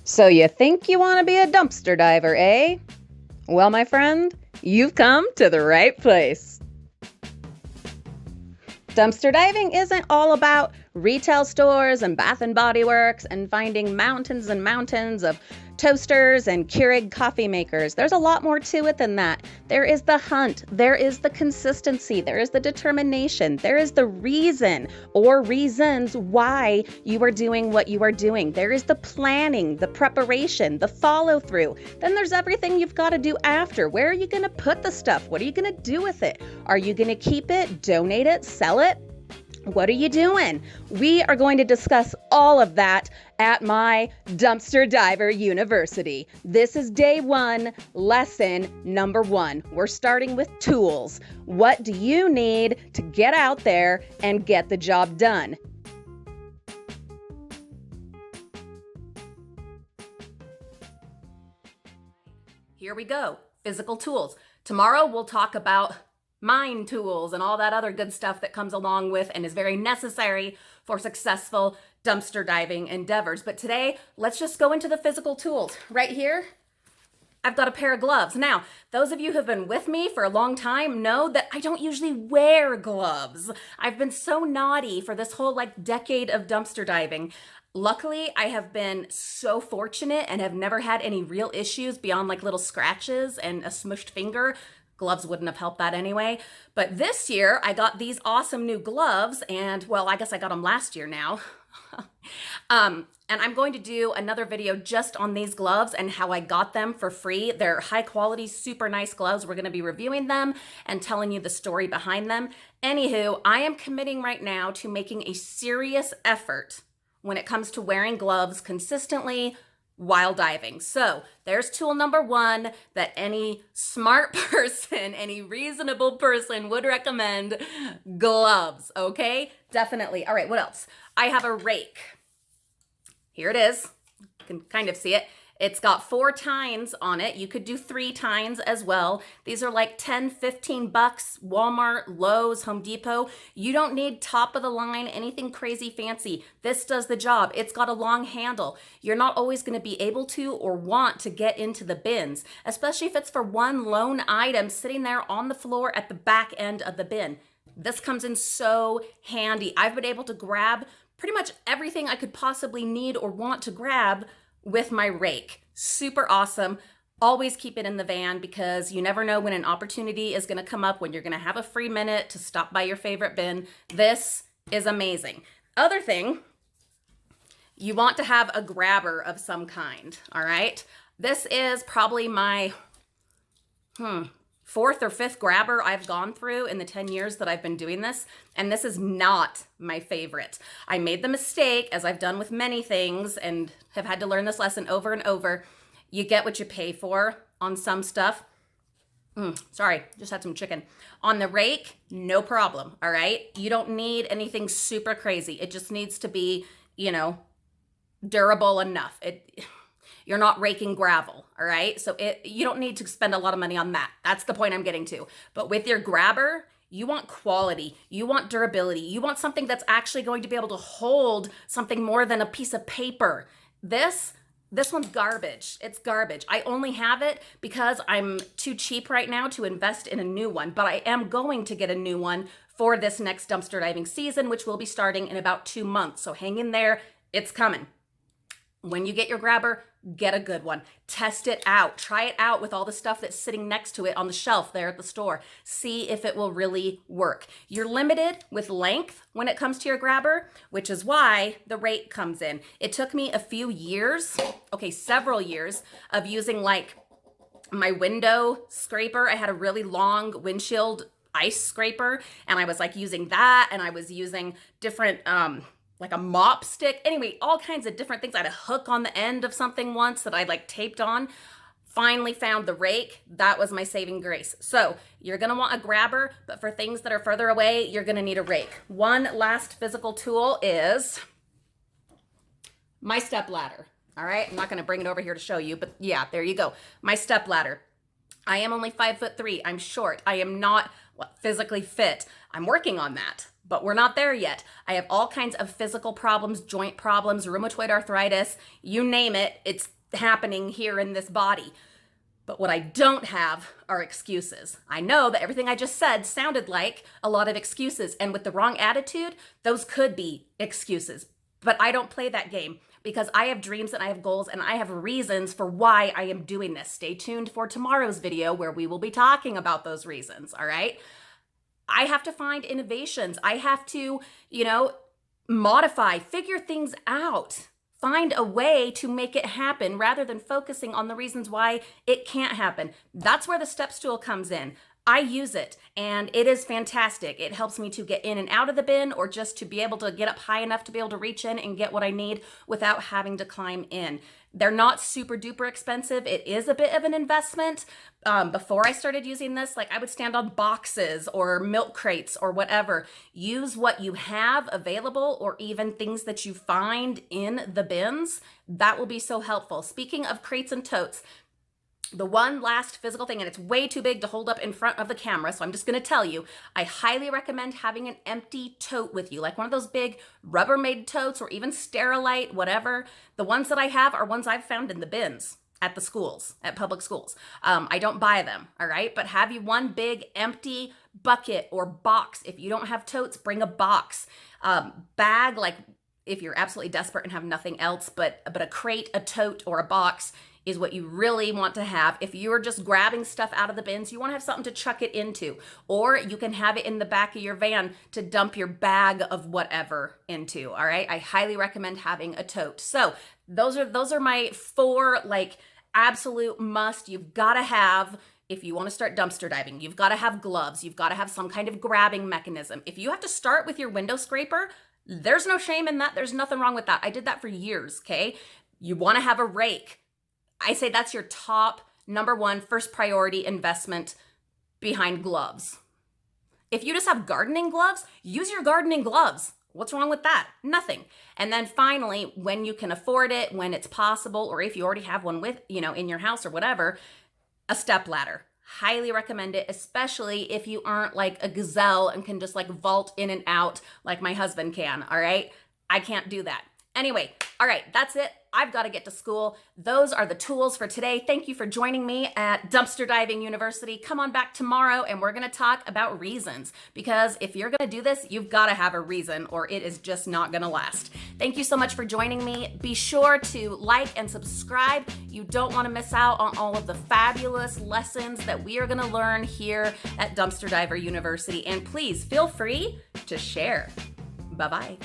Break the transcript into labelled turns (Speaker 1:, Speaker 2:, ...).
Speaker 1: So you think you want to be a dumpster diver, eh? Well, my friend, you've come to the right place. Dumpster diving isn't all about retail stores and Bath and Body Works and finding mountains and mountains of toasters and Keurig coffee makers. There's a lot more to it than that. There is the hunt, there is the consistency, there is the determination, there is the reason or reasons why you are doing what you are doing. There is the planning, the preparation, the follow through. Then there's everything you've got to do after. Where are you going to put the stuff? What are you going to do with it? Are you going to keep it, donate it, sell it? What are you doing? We are going to discuss all of that at my Dumpster Diver University. This is day one, lesson number one. We're starting with tools. What do you need to get out there and get the job done?
Speaker 2: Here we go. Physical tools. Tomorrow we'll talk about mind tools and all that other good stuff that comes along with and is very necessary for successful dumpster diving endeavors. But today, let's just go into the physical tools. Right here, I've got a pair of gloves. Now, those of you who have been with me for a long time know that I don't usually wear gloves. I've been so naughty for this whole decade of dumpster diving. Luckily, I have been so fortunate and have never had any real issues beyond little scratches and a smushed finger. Gloves wouldn't have helped that anyway. But this year, I got these awesome new gloves, and well, I guess I got them last year now. And I'm going to do another video just on these gloves and how I got them for free. They're high quality, super nice gloves. We're going to be reviewing them and telling you the story behind them. Anywho, I am committing right now to making a serious effort when it comes to wearing gloves consistently while diving. So there's tool number one that any smart person, any reasonable person would recommend: gloves, okay? Definitely. All right, what else? I have a rake. Here it is. You can kind of see it. It's got 4 tines on it. You could do 3 tines as well. These are like 10, 15 bucks, Walmart, Lowe's, Home Depot. You don't need top of the line, anything crazy fancy. This does the job. It's got a long handle. You're not always going to be able to or want to get into the bins, especially if it's for one lone item sitting there on the floor at the back end of the bin. This comes in so handy. I've been able to grab pretty much everything I could possibly need or want to grab with my rake. Super awesome. Always keep it in the van because you never know when an opportunity is going to come up, when you're going to have a free minute to stop by your favorite bin. This is amazing. Other thing, you want to have a grabber of some kind, all right? This is probably my 4th or 5th grabber I've gone through in the 10 years that I've been doing this, and this is not my favorite. I made the mistake, as I've done with many things, and have had to learn this lesson over and over. You get what you pay for on some stuff. Sorry, just had some chicken. On the rake, no problem, all right? You don't need anything super crazy. It just needs to be, durable enough. You're not raking gravel, all right? So you don't need to spend a lot of money on that. That's the point I'm getting to. But with your grabber, you want quality, you want durability, you want something that's actually going to be able to hold something more than a piece of paper. This one's garbage. It's garbage. I only have it because I'm too cheap right now to invest in a new one, but I am going to get a new one for this next dumpster diving season, which will be starting in about 2 months. So hang in there, it's coming. When you get your grabber, get a good one. Test it out. Try it out with all the stuff that's sitting next to it on the shelf there at the store. See if it will really work. You're limited with length when it comes to your grabber, which is why the rake comes in. It took me a few years, several years of using my window scraper. I had a really long windshield ice scraper, and I was using that, and I was using different a mop stick. Anyway, all kinds of different things. I had a hook on the end of something once that I taped on. Finally found the rake. That was my saving grace. So you're going to want a grabber, but for things that are further away, you're going to need a rake. One last physical tool is my step ladder. All right. I'm not going to bring it over here to show you, but yeah, there you go. My step ladder. I am only 5'3". I'm short. I am not physically fit. I'm working on that. but we're not there yet. I have all kinds of physical problems, joint problems, rheumatoid arthritis, you name it. It's happening here in this body. But what I don't have are excuses. I know that everything I just said sounded like a lot of excuses, and with the wrong attitude, those could be excuses. But I don't play that game because I have dreams and I have goals and I have reasons for why I am doing this. Stay tuned for tomorrow's video where we will be talking about those reasons, all right? I have to find innovations. I have to, modify, figure things out. Find a way to make it happen rather than focusing on the reasons why it can't happen. That's where the step stool comes in. I use it and it is fantastic. It helps me to get in and out of the bin or just to be able to get up high enough to be able to reach in and get what I need without having to climb in. They're not super duper expensive. It is a bit of an investment. Before I started using this, I would stand on boxes or milk crates or whatever. Use what you have available or even things that you find in the bins. That will be so helpful. Speaking of crates and totes, the one last physical thing, and it's way too big to hold up in front of the camera, so I'm just going to tell you, I highly recommend having an empty tote with you, like one of those big Rubbermaid totes or even Sterilite, whatever. The ones that I have are ones I've found in the bins at the schools, at public schools. I don't buy them, all right? But have you one big empty bucket or box. If you don't have totes, bring a box. Bag, if you're absolutely desperate and have nothing else, but a crate, a tote, or a box is what you really want to have. If you're just grabbing stuff out of the bins, you want to have something to chuck it into, or you can have it in the back of your van to dump your bag of whatever into, all right? I highly recommend having a tote. So those are my 4 absolute must. You've got to have, if you want to start dumpster diving, you've got to have gloves. You've got to have some kind of grabbing mechanism. If you have to start with your window scraper, there's no shame in that. There's nothing wrong with that. I did that for years, okay? You want to have a rake. I say that's your top number 1 first priority investment behind gloves. If you just have gardening gloves, use your gardening gloves. What's wrong with that? Nothing. And then finally, when you can afford it, when it's possible, or if you already have one with, in your house or whatever, a step ladder. Highly recommend it, especially if you aren't like a gazelle and can just vault in and out like my husband can, all right? I can't do that. Anyway, all right, that's it. I've got to get to school. Those are the tools for today. Thank you for joining me at Dumpster Diving University. Come on back tomorrow and we're going to talk about reasons, because if you're going to do this, you've got to have a reason or it is just not going to last. Thank you so much for joining me. Be sure to like and subscribe. You don't want to miss out on all of the fabulous lessons that we are going to learn here at Dumpster Diver University. And please feel free to share. Bye-bye.